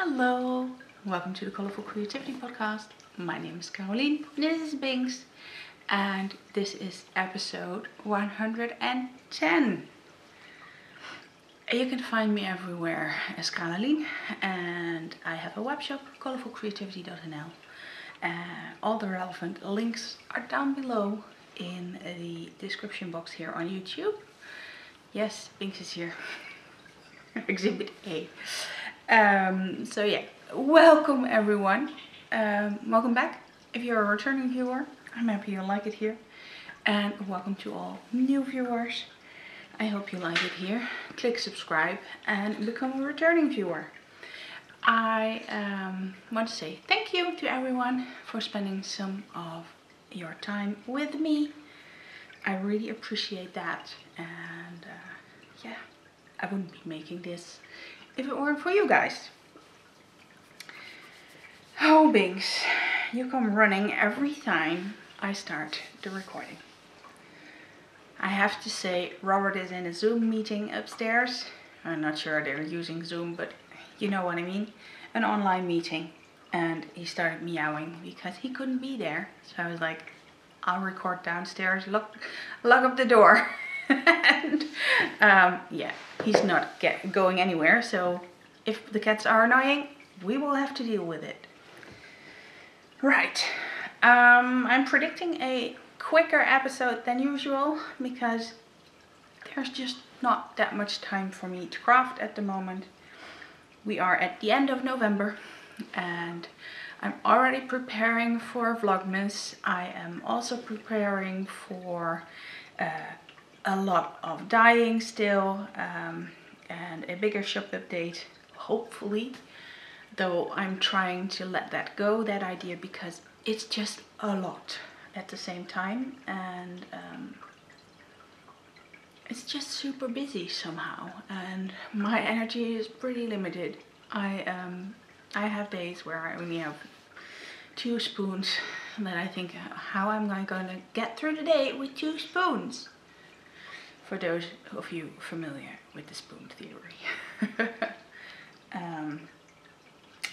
Hello, welcome to the Colourful Creativity podcast. My name is Carolien, this is Binks, and this is episode 110. You can find me everywhere as Carolien, and I have a webshop, colourfulcreativity.nl. All the relevant links are down below in the description box here on YouTube. Yes, Binks is here. Exhibit A. So yeah, welcome everyone. Welcome back. If you're a returning viewer, I'm happy you like it here. And welcome to all new viewers. I hope you like it here. Click subscribe and become a returning viewer. I want to say thank you to everyone for spending some of your time with me. I really appreciate that. And yeah, I wouldn't be making this if it weren't for you guys. Oh, Binks, you come running every time I start the recording. I have to say, Robert is in a Zoom meeting upstairs. I'm not sure they're using Zoom, but you know what I mean. An online meeting. And he started meowing because he couldn't be there. So I was like, I'll record downstairs, lock up the door. And yeah, he's not going anywhere, so if the cats are annoying, we will have to deal with it. Right, I'm predicting a quicker episode than usual because there's just not that much time for me to craft at the moment. We are at the end of November and I'm already preparing for Vlogmas. I am also preparing for a lot of dyeing still, and a bigger shop update, hopefully, though I'm trying to let that go, that idea, because it's just a lot at the same time, and it's just super busy somehow, and my energy is pretty limited. I have days where I only have 2 spoons, and then I think how am I going to get through the day with 2 spoons? For those of you familiar with the spoon theory.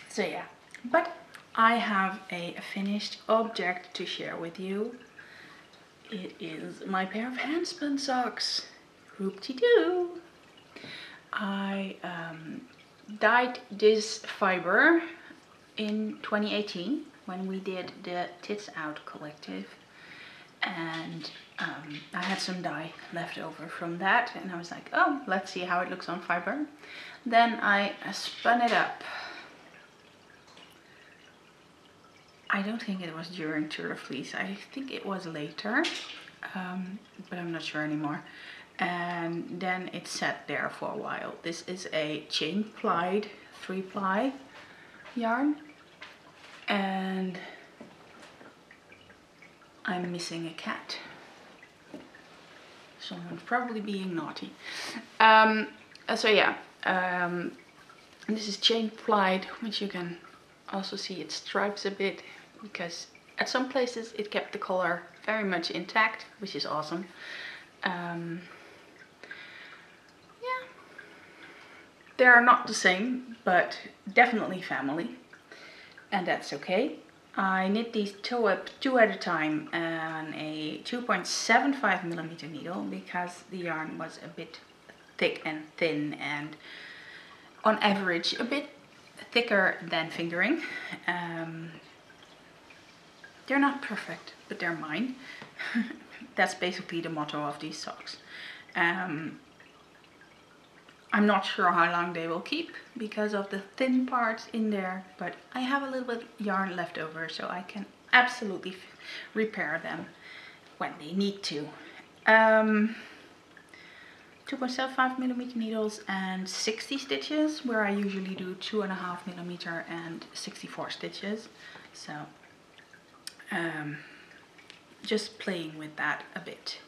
So yeah, but I have a finished object to share with you. It is my pair of hand-spun socks. Whoop-de-doo. I dyed this fiber in 2018 when we did the Tits Out collective. And I had some dye left over from that, and I was like, oh, let's see how it looks on fiber. Then I spun it up. I don't think it was during Tour de Fleece. I think it was later, but I'm not sure anymore. And then it sat there for a while. This is a chain plied 3-ply yarn, and I'm missing a cat. Someone's probably being naughty. So yeah, this is chain plied, which you can also see it stripes a bit, because at some places it kept the color very much intact, which is awesome. Yeah, they are not the same, but definitely family, and that's okay. I knit these 2 at a time on a 2.75mm needle because the yarn was a bit thick and thin, and on average a bit thicker than fingering. They're not perfect, but they're mine. That's basically the motto of these socks. I'm not sure how long they will keep because of the thin parts in there, but I have a little bit of yarn left over, so I can absolutely repair them when they need to. 2.75mm needles and 60 stitches, where I usually do 2.5mm and 64 stitches. So just playing with that a bit.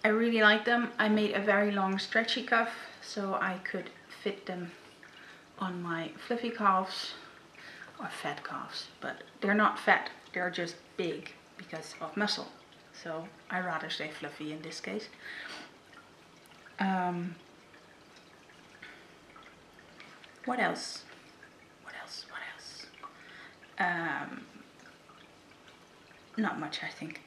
I really like them. I made a very long stretchy cuff so I could fit them on my fluffy calves, or fat calves, but they're not fat, they're just big because of muscle. So I rather say fluffy in this case. What else? Not much, I think.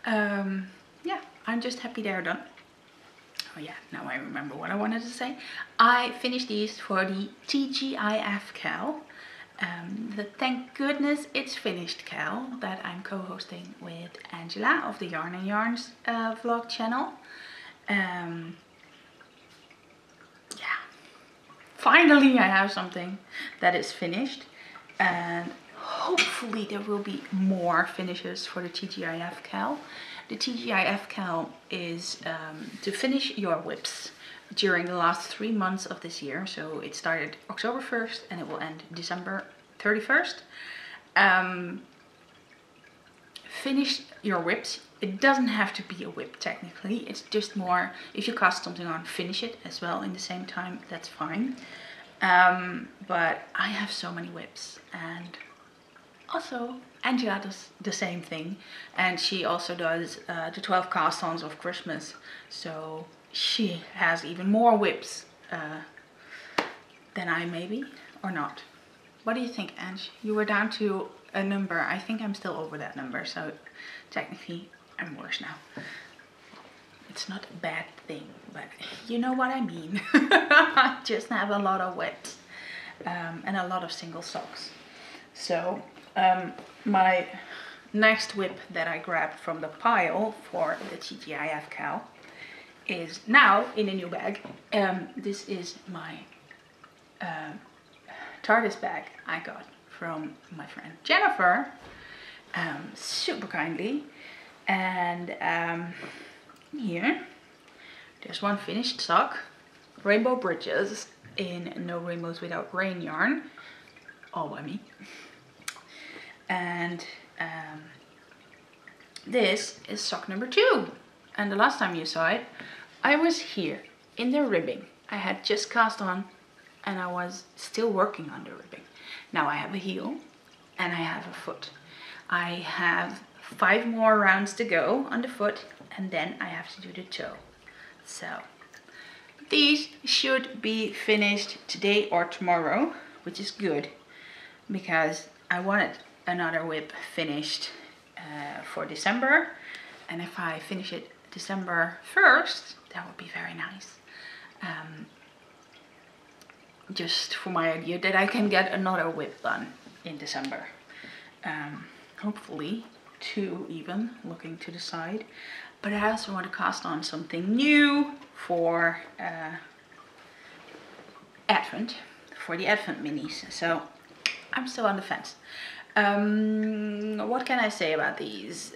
Yeah, I'm just happy they're done. Oh yeah, now I remember what I wanted to say. I finished these for the TGIF Cal. Thank goodness it's finished Cal that I'm co-hosting with Angela of the Yarn and Yarns vlog channel. Yeah, finally I have something that is finished, and hopefully there will be more finishes for the TGIF Cal. The TGIF Cal is to finish your whips during the last 3 months of this year. So it started October 1st and it will end December 31st. Finish your whips. It doesn't have to be a whip technically. It's just more, if you cast something on, finish it as well in the same time. That's fine. But I have so many whips, and also Angela does the same thing, and she also does the 12 cast-ons of Christmas, so she has even more whips than I, maybe, or not. What do you think, Ange? You were down to a number. I think I'm still over that number, so technically I'm worse now. It's not a bad thing, but you know what I mean. I just have a lot of whips and a lot of single socks. So my next whip that I grabbed from the pile for the TGIF Cal is now in a new bag. This is my TARDIS bag I got from my friend Jennifer, super kindly. And here there's one finished sock, Rainbow Bridges in No Rainbows Without Rain yarn, all by me. And this is sock number 2. And the last time you saw it, I was here in the ribbing. I had just cast on and I was still working on the ribbing. Now I have a heel and I have a foot. I have 5 more rounds to go on the foot, and then I have to do the toe. So these should be finished today or tomorrow, which is good because I wanted another whip finished for December, and if I finish it December 1st, that would be very nice. Just for my idea that I can get another whip done in December. Hopefully 2 even, looking to the side. But I also want to cast on something new for Advent, for the Advent minis. So I'm still on the fence. What can I say about these?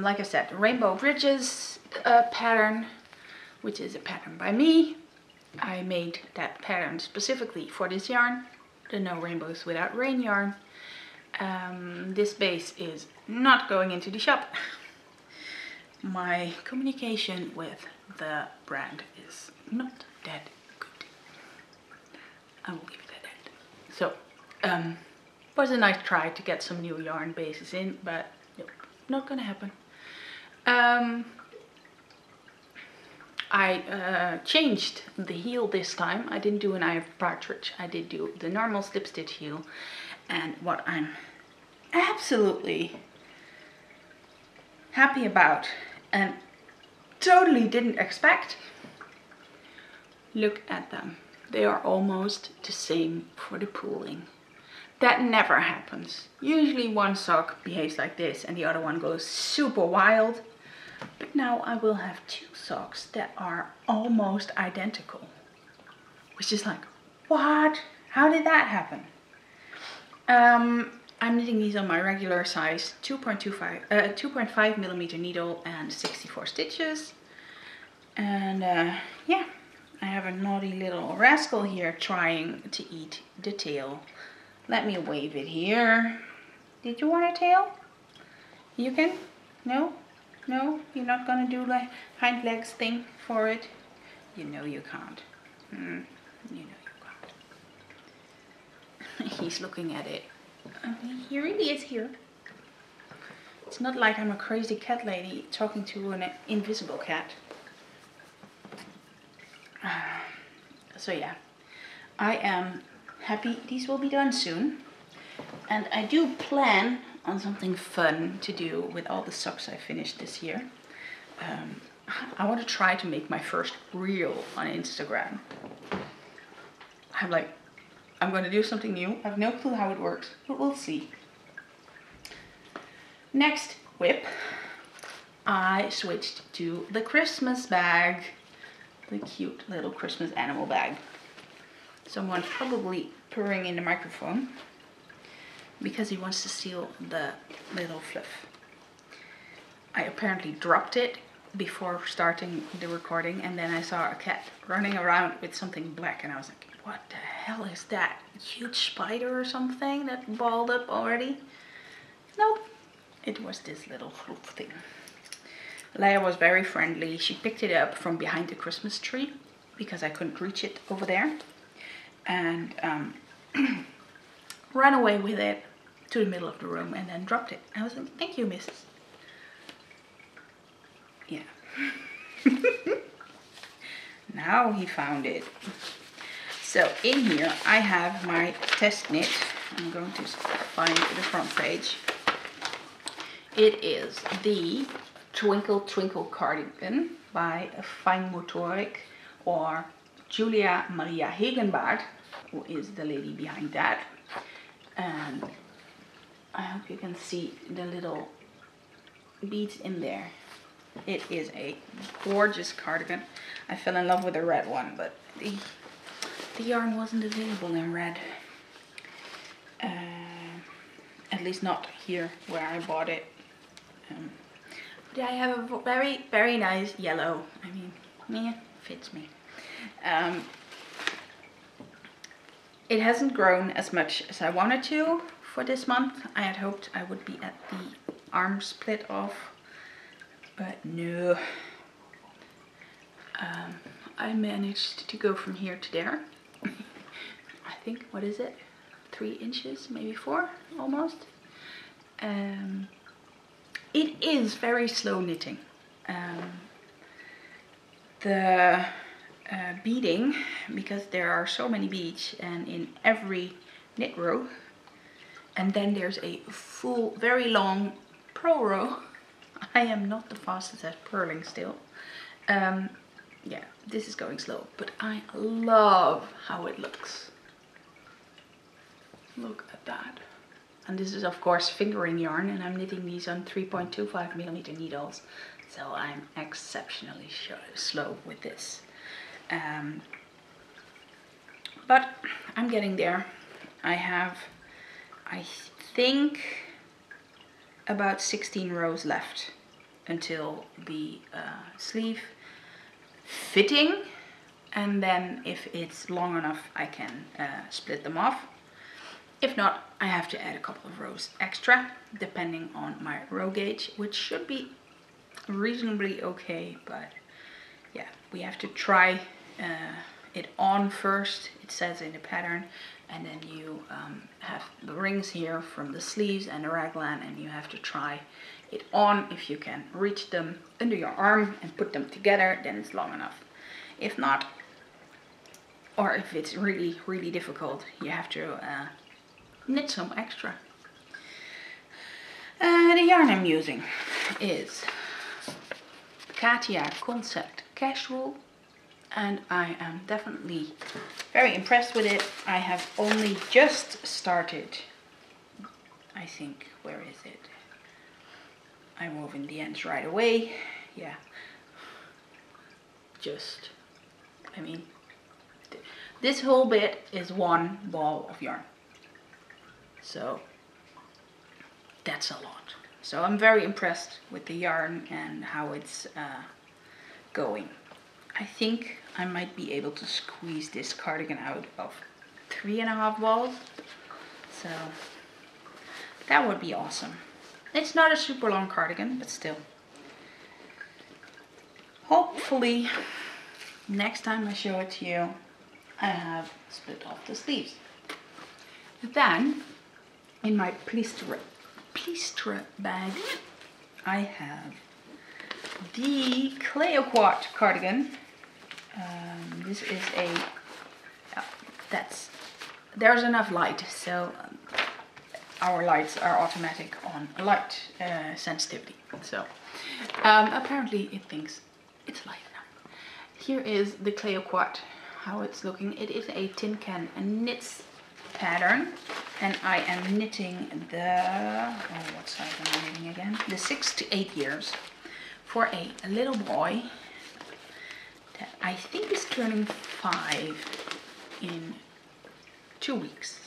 Like I said, Rainbow Bridges pattern, which is a pattern by me. I made that pattern specifically for this yarn, the No Rainbows Without Rain yarn. This base is not going into the shop. My communication with the brand is not that good. I will leave it at that. So, was a nice try to get some new yarn bases in, but nope, not gonna happen. I changed the heel this time. I didn't do an eye of partridge. I did do the normal slip stitch heel. And what I'm absolutely happy about and totally didn't expect, look at them. They are almost the same for the pooling. That never happens. Usually one sock behaves like this and the other one goes super wild. But now I will have 2 socks that are almost identical. Which is like, what? How did that happen? I'm knitting these on my regular size 2.5 millimeter needle and 64 stitches. And yeah, I have a naughty little rascal here trying to eat the tail. Let me wave it here. Did you want a tail? You can? No? No? You're not gonna do the hind legs thing for it? You know you can't. You know you can't. He's looking at it. He really is here. It's not like I'm a crazy cat lady talking to an invisible cat. So yeah, I am happy these will be done soon. And I do plan on something fun to do with all the socks I finished this year. I want to try to make my first reel on Instagram. I'm going to do something new. I have no clue how it works, but we'll see. Next whip, I switched to the Christmas bag. The cute little Christmas animal bag. Someone's probably purring in the microphone because he wants to steal the little fluff. I apparently dropped it before starting the recording, and then I saw a cat running around with something black, and I was like, what the hell is that? Huge spider or something that balled up already? Nope, it was this little fluff thing. Leia was very friendly. She picked it up from behind the Christmas tree because I couldn't reach it over there, and ran away with it to the middle of the room and then dropped it. I was like, thank you, missus. Yeah. Now he found it. So in here I have my test knit. I'm going to find the front page. It is the Twinkle Twinkle cardigan by Fine Motoric, or Julia Maria Hegenbart, who is the lady behind that. And I hope you can see the little beads in there. It is a gorgeous cardigan. I fell in love with the red one, but the yarn wasn't available in red. At least not here where I bought it. But I have a very, very nice yellow. I mean, yeah, fits me. It hasn't grown as much as I wanted to for this month. I had hoped I would be at the arm split off, but no. I managed to go from here to there. I think, what is it? 3 inches, maybe 4, almost. It is very slow knitting. The beading, because there are so many beads and in every knit row, and then there's a full, very long purl row. I am not the fastest at purling still. Yeah, this is going slow, but I love how it looks. Look at that. And this is of course fingering yarn, and I'm knitting these on 3.25mm needles, so I'm exceptionally slow with this. But I'm getting there. I have, I think, about 16 rows left until the sleeve fitting, and then if it's long enough I can split them off. If not, I have to add a couple of rows extra depending on my row gauge, which should be reasonably okay, but yeah, we have to try it on first, it says in the pattern, and then you have the rings here from the sleeves and the raglan, and you have to try it on. If you can reach them under your arm and put them together, then it's long enough. If not, or if it's really, really difficult, you have to knit some extra. The yarn I'm using is Katia Concept Casual, and I am definitely very impressed with it. I have only just started, I think, where is it? I wove in the ends right away. Yeah, just, I mean, this whole bit is one ball of yarn, so that's a lot. So I'm very impressed with the yarn and how it's going. I think I might be able to squeeze this cardigan out of 3.5 balls, so that would be awesome. It's not a super long cardigan, but still. Hopefully next time I show it to you, I have split off the sleeves. Then in my pleistre bag I have the Cleoquat cardigan. This is a, there's enough light, so our lights are automatic on light sensitivity. So apparently it thinks it's light enough. Here is the Cleo Quad, how it's looking. It is a tin can knits pattern, and I am knitting the, what size am I knitting again? The 6 to 8 years for a little boy that I think is turning 5 in 2 weeks.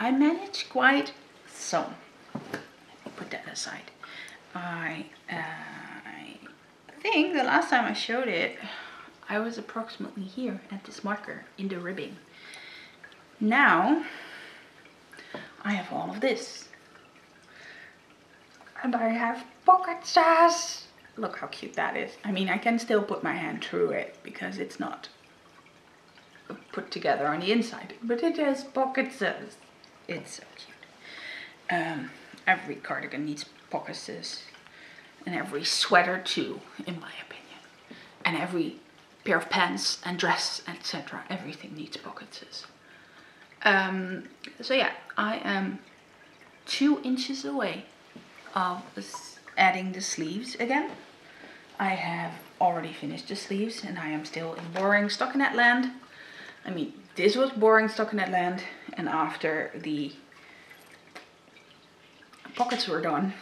I managed quite some. Let me put that aside. I think the last time I showed it, I was approximately here at this marker in the ribbing. Now I have all of this, and I have pocket stars. Look how cute that is. I mean, I can still put my hand through it because it's not put together on the inside, but it has pocket stars. It's so cute. Every cardigan needs pockets, and every sweater too, in my opinion, and every pair of pants and dress, etc. Everything needs pockets. So yeah, I am 2 inches away of adding the sleeves again. I have already finished the sleeves, and I am still in boring stockinette land. I mean, this was boring stockinette land, and after the pockets were done,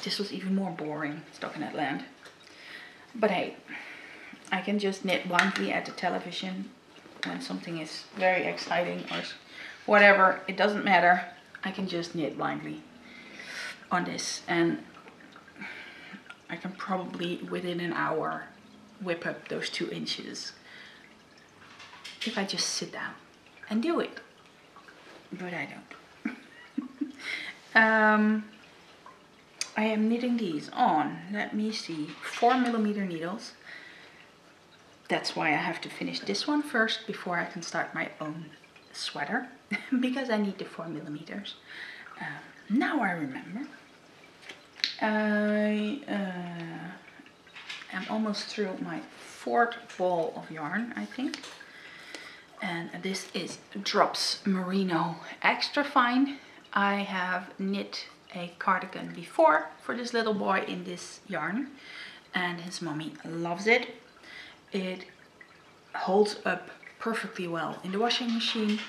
this was even more boring stockinette land. But hey, I can just knit blindly at the television when something is very exciting or whatever. It doesn't matter. I can just knit blindly on this, and I can probably within an hour whip up those 2 inches if I just sit down and do it. But I don't. I am knitting these on, let me see, 4mm needles. That's why I have to finish this one first before I can start my own sweater, because I need the 4mm. Now I remember. I am almost through my 4th ball of yarn, I think. And this is Drops Merino Extra Fine. I have knit a cardigan before for this little boy in this yarn, and his mommy loves it. It holds up perfectly well in the washing machine,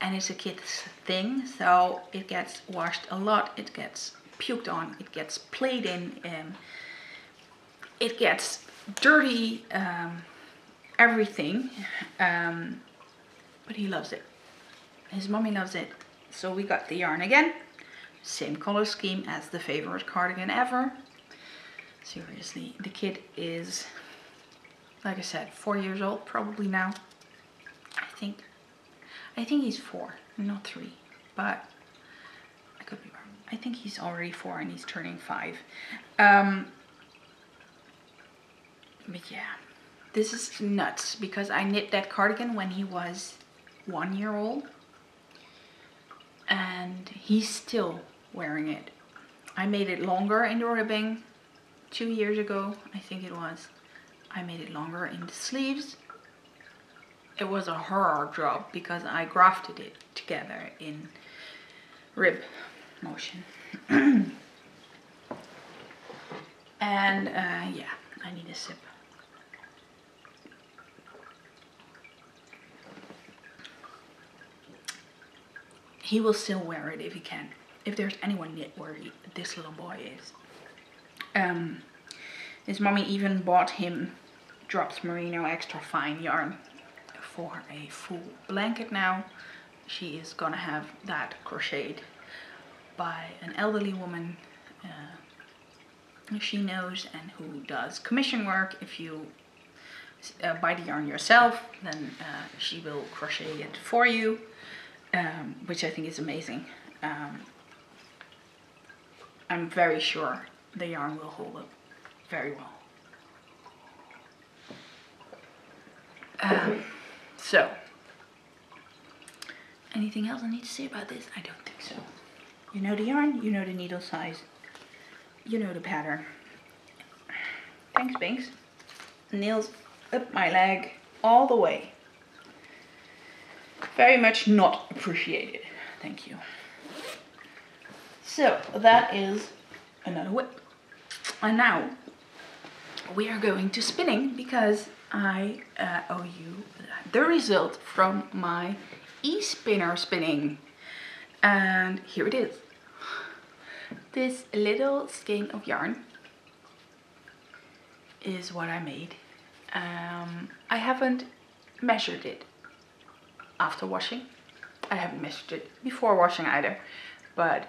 and it's a kid's thing, so it gets washed a lot, it gets puked on, it gets played in, it gets dirty, everything, but he loves it. His mommy loves it. So we got the yarn again, same color scheme as the favorite cardigan ever. Seriously, the kid is, like I said, 4 years old probably now. I think he's 4, not 3, but I could be wrong. I think he's already 4 and he's turning 5. But yeah, this is nuts because I knit that cardigan when he was 1 year old, and he's still wearing it. I made it longer in the ribbing 2 years ago, I think it was. I made it longer in the sleeves. It was a horror job because I grafted it together in rib motion. And yeah, I need a sip. He will still wear it if he can. If there's anyone knit where this little boy is. His mommy even bought him Drops Merino Extra Fine yarn for a full blanket now. She is gonna have that crocheted by an elderly woman she knows and who does commission work. If you buy the yarn yourself, then she will crochet it for you, which I think is amazing. I'm very sure the yarn will hold up very well. So, anything else I need to say about this? I don't think so. You know the yarn, you know the needle size, you know the pattern. Thanks, Binks. Nails up my leg all the way. Very much not appreciated. Thank you. So that is another whip. And now we are going to spinning because I owe you the result from my e-spinner spinning. And here it is. This little skein of yarn is what I made. I haven't measured it after washing. I haven't measured it before washing either, but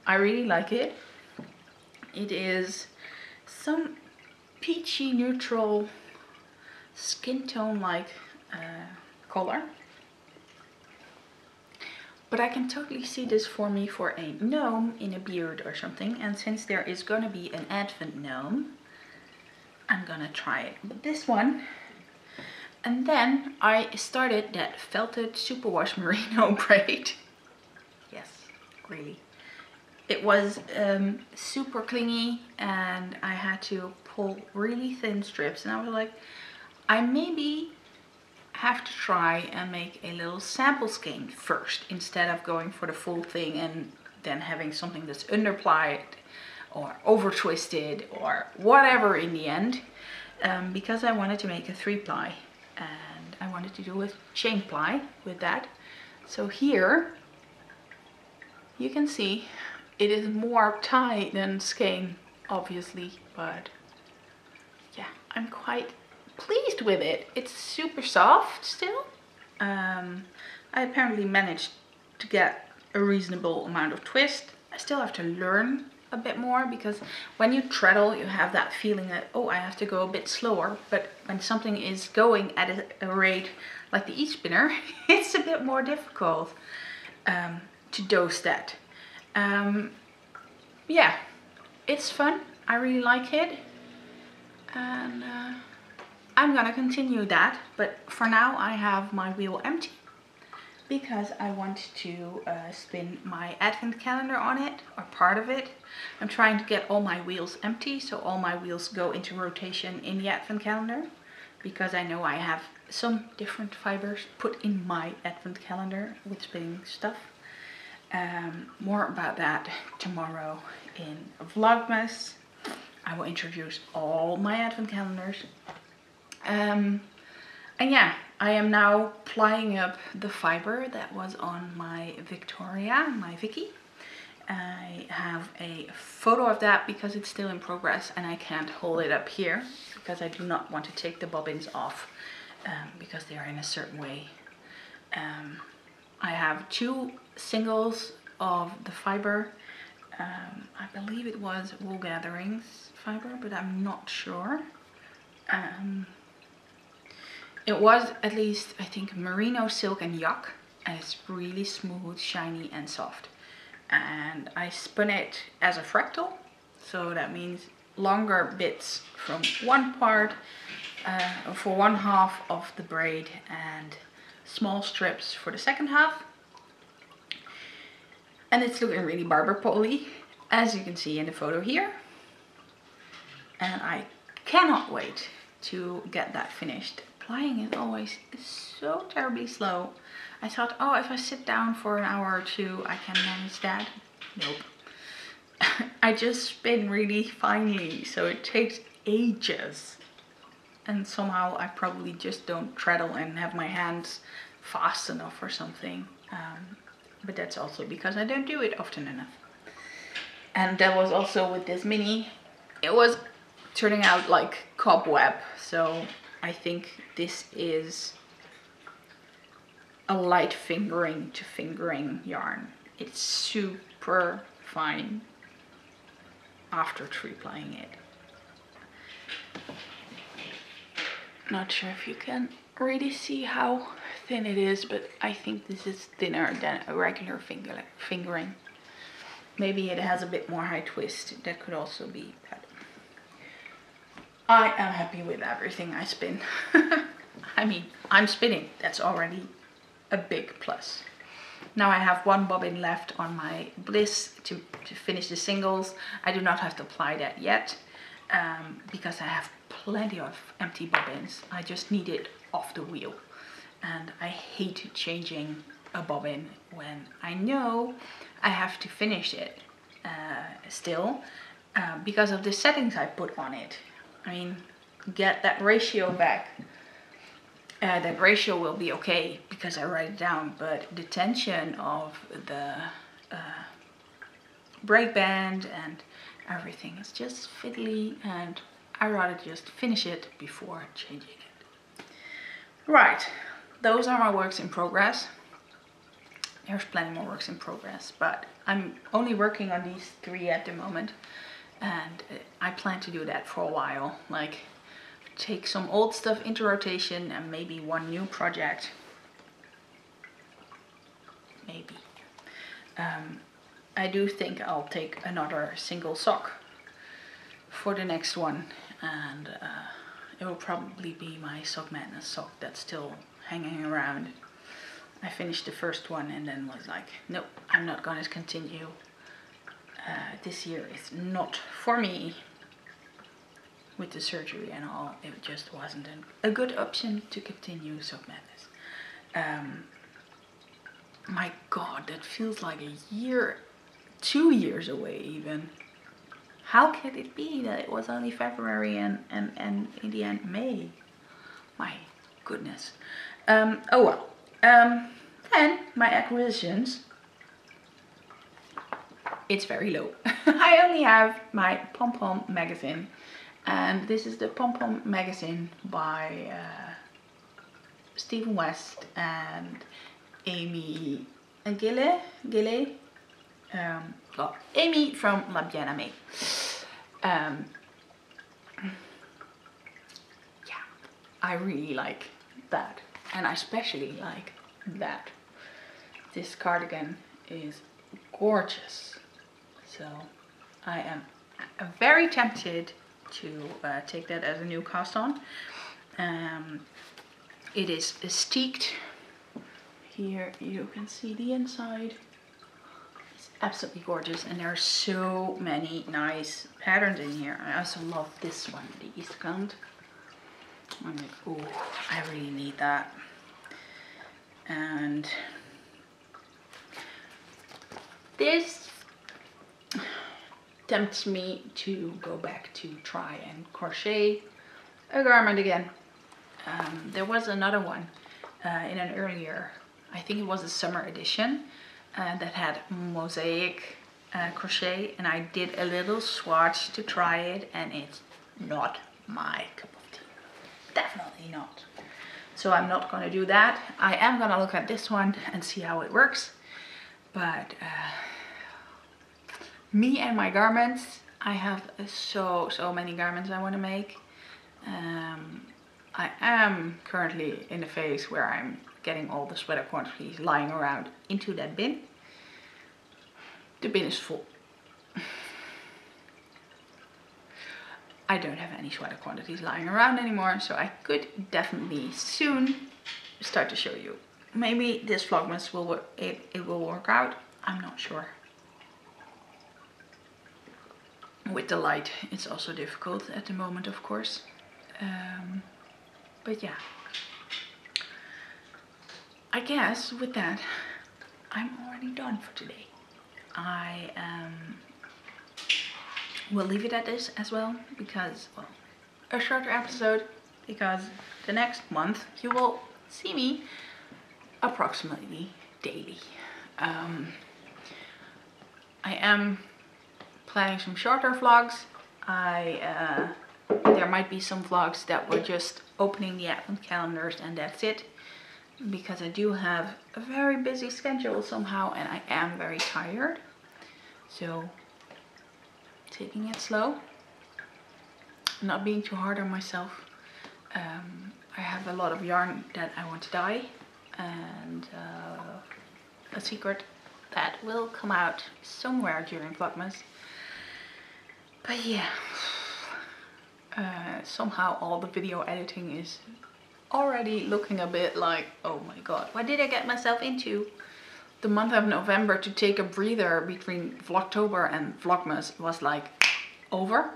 I really like it. It is some peachy neutral skin tone like color, but I can totally see this for me for a gnome in a beard or something. And since there is gonna be an advent gnome, I'm gonna try it with this one. And then I started that felted superwash merino braid. Yes, really. It was super clingy and I had to pull really thin strips, and I was like, I maybe have to try and make a little sample skein first instead of going for the full thing and then having something that's underplied or over twisted or whatever in the end, because I wanted to make a 3-ply and I wanted to do a chain ply with that. So here you can see it is more tie than skein, obviously, but yeah, I'm quite pleased with it. It's super soft still. I apparently managed to get a reasonable amount of twist. I still have to learn a bit more because when you treadle you have that feeling that, oh, I have to go a bit slower, but when something is going at a rate like the e-spinner, it's a bit more difficult to dose that. Yeah, it's fun. I really like it, and I'm gonna continue that, but for now I have my wheel empty because I want to spin my advent calendar on it, or part of it. I'm trying to get all my wheels empty, so all my wheels go into rotation in the advent calendar, because I know I have some different fibers put in my advent calendar with spinning stuff. More about that tomorrow in Vlogmas. I will introduce all my advent calendars. And yeah, I am now plying up the fiber that was on my Victoria, my Vicky. I have a photo of that because it's still in progress and I can't hold it up here because I do not want to take the bobbins off because they are in a certain way. I have 2 singles of the fiber. I believe it was Wool Gatherings fiber, but I'm not sure. It was at least, I think, merino, silk and yak, and it's really smooth, shiny and soft. And I spun it as a fractal, so that means longer bits from one part for one half of the braid and small strips for the second half. And it's looking really barber pole-y, as you can see in the photo here. And I cannot wait to get that finished. Plying it always is so terribly slow. I thought, oh, if I sit down for an hour or 2, I can manage that. Nope. I just spin really finely, so it takes ages. And somehow I probably just don't treadle and have my hands fast enough or something. But that's also because I don't do it often enough. And that was also with this mini. It was turning out like cobweb, so I think this is a light fingering to fingering yarn. It's super fine after 3-plying it. Not sure if you can really see how thin it is, but I think this is thinner than a regular fingering. Maybe it has a bit more high twist, that could also be, but I am happy with everything I spin. I mean, I'm spinning, that's already a big plus. Now I have 1 bobbin left on my Bliss to finish the singles. I do not have to apply that yet because I have plenty of empty bobbins. I just need it off the wheel. and I hate changing a bobbin when I know I have to finish it still because of the settings I put on it. I mean, get that ratio back. That ratio will be okay because I write it down, but the tension of the brake band and everything is just fiddly, and I'd rather just finish it before changing it. Right, those are my works in progress. There's plenty more works in progress, but I'm only working on these 3 at the moment, and I plan to do that for a while. Like, take some old stuff into rotation and maybe one new project. Maybe. I do think I'll take another single sock for the next one, and it will probably be my Sock Madness sock that's still hanging around. I finished the first one and then was like, nope, I'm not gonna continue. This year is not for me. With the surgery and all, it just wasn't a good option to continue Sock Madness. My God, that feels like a year, 2 years away even. How could it be that it was only February and in the end May? My goodness. Oh well. Then my acquisitions. It's very low. I only have my Pom Pom magazine. And this is the Pom Pom magazine by Stephen West and Amy Gille. Well, Amy from La Bien Aimée. Yeah, I really like that, and I especially like that. This cardigan is gorgeous, so I am very tempted to take that as a new cast on. It is steeked. Here you can see the inside. It's absolutely gorgeous, and there are so many nice patterns in here. I also love this one, the East Coast. I'm like, oh, I really need that. And this tempts me to go back to try and crochet a garment again. There was another one in an earlier, I think it was a summer edition, that had mosaic crochet, and I did a little swatch to try it, and it's not my cup of tea. Definitely not. So I'm not going to do that. I am going to look at this one and see how it works. But me and my garments, I have so many garments I want to make. I am currently in a phase where I'm getting all the sweater quantities lying around into that bin. The bin is full. I don't have any sweater quantities lying around anymore, so I could definitely soon start to show you. Maybe this Vlogmas will work, it will work out. I'm not sure. With the light, it's also difficult at the moment, of course. But yeah, I guess with that, I'm already done for today. I will leave it at this as well, because, well, a shorter episode, because the next month you will see me approximately daily. I am planning some shorter vlogs. There might be some vlogs that were just opening the advent calendars and that's it, because I do have a very busy schedule somehow, and I am very tired. So taking it slow, not being too hard on myself. I have a lot of yarn that I want to dye, and a secret that will come out somewhere during Vlogmas. But yeah, somehow all the video editing is already looking a bit like, oh my god, what did I get myself into? The month of November, to take a breather between Vlogtober and Vlogmas, was like over.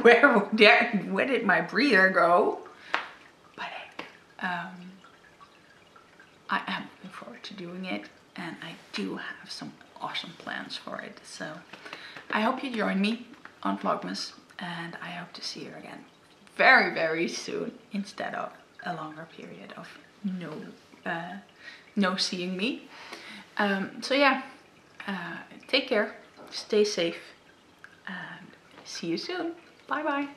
Where did my breather go? But I am looking forward to doing it, and I do have some awesome plans for it. So I hope you join me on Vlogmas, and I hope to see you again very, very soon, instead of a longer period of no seeing me. So yeah, take care, stay safe, and see you soon. Bye bye.